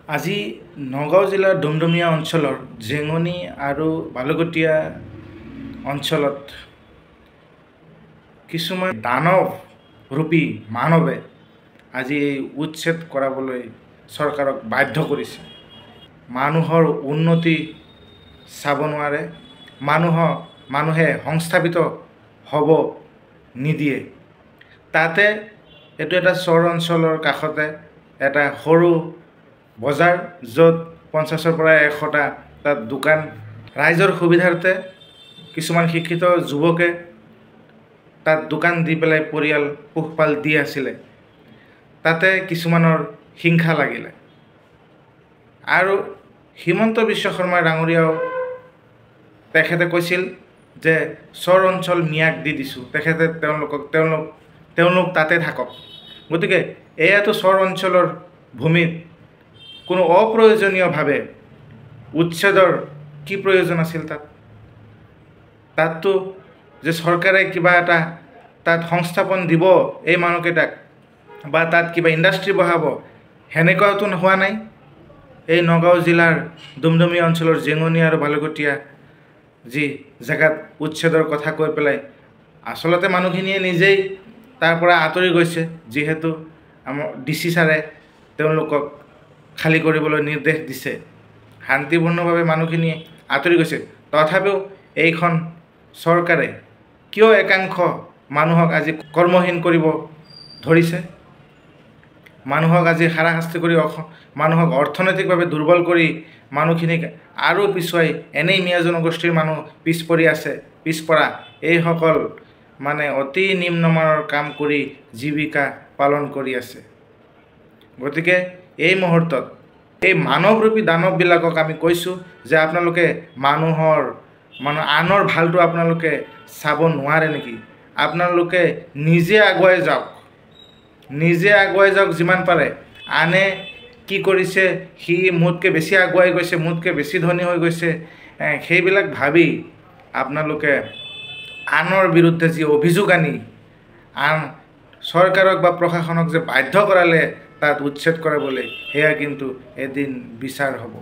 আজি নগাঁও জিলাৰ ডুমডুমীয়া অঞ্চলৰ জেঙনি আৰু বালুকটীয়া অঞ্চলত কিছুমান দানৱ ৰূপী মানৱে আজি এই উচ্ছেদ কৰাবলৈ চৰকাৰক বাধ্য কৰিছে। মানুহৰ উন্নতি চাব নোৱাৰে, মানুহে সংস্থাপিত হ'ব নিদিয়ে। তাতে এইটো এটা চৰ অঞ্চলৰ কাষতে এটা সৰু বজাৰ, য'ত 50ৰ পৰা 100টা তাত দোকান। ৰাইজৰ সুবিধাৰ্থে কিছুমান শিক্ষিত যুৱকে তাত দোকান দি পেলাই পৰিয়াল পোহপাল দি আছিলে। তাতে কিছুমানৰ হিংসা লাগিলে আৰু হিমন্ত বিশ্ব শৰ্মা ডাঙৰীয়াও তেখেতে কৈছিল যে চৰ অঞ্চল মিয়াক দি দিছোঁ, তেখেতে তেওঁলোক তাতে থাকক। গতিকে এয়াতো চৰ অঞ্চলৰ ভূমিত কোনো অপ্ৰয়োজনীয়ভাৱে উচ্ছেদৰ কি প্ৰয়োজন আছিল? তাততো যে চৰকাৰে কিবা এটা তাত সংস্থাপন দিব এই মানুহকেইটাক বা তাত কিবা ইণ্ডাষ্ট্ৰী বহাব, সেনেকুৱাতো হোৱা নাই। এই নগাঁও জিলাৰ ডুমডুমীয়া অঞ্চলৰ জেঙনি আৰু বালুকটীয়া যি জেগাত উচ্ছেদৰ কথা কৈ পেলাই আচলতে মানুহখিনিয়ে নিজেই তাৰ পৰা আঁতৰি গৈছে, যিহেতু আমাৰ DC ছাৰে তেওঁলোকক খালী কৰিবলৈ নিৰ্দেশ দিছে। শান্তিপূৰ্ণভাৱে মানুহখিনি আঁতৰি গৈছে। তথাপিও এইখন চৰকাৰে কিয় একাংশ মানুহক আজি কৰ্মহীন কৰিব ধৰিছে? মানুহক আজি হাৰাশাস্তি কৰি মানুহক অৰ্থনৈতিকভাৱে দুৰ্বল কৰি মানুহখিনিক আৰু পিছুৱাই এনেই মিয়া জনগোষ্ঠীৰ মানুহ পিছপৰা এইসকল অতি নিম্নমানৰ কাম কৰি জীৱিকা পালন কৰি আছে। গতিকে এই মুহূৰ্তত এই মানৱৰূপী দানৱবিলাকক আমি কৈছোঁ যে আপোনালোকে আনৰ ভালটো আপোনালোকে চাব নোৱাৰে নেকি? আপোনালোকে নিজে আগুৱাই যাওক যিমান পাৰে। আনে কি কৰিছে, সি মোতকৈ বেছি আগুৱাই গৈছে, মোতকৈ বেছি ধনী হৈ গৈছে, সেইবিলাক ভাবি আপোনালোকে আনৰ বিৰুদ্ধে যি অভিযোগ আনি চৰকাৰক বা প্ৰশাসনক যে বাধ্য কৰালে তাত উচ্ছেদ কৰাবলৈ, সেয়া কিন্তু এদিন বিচাৰ হ'ব।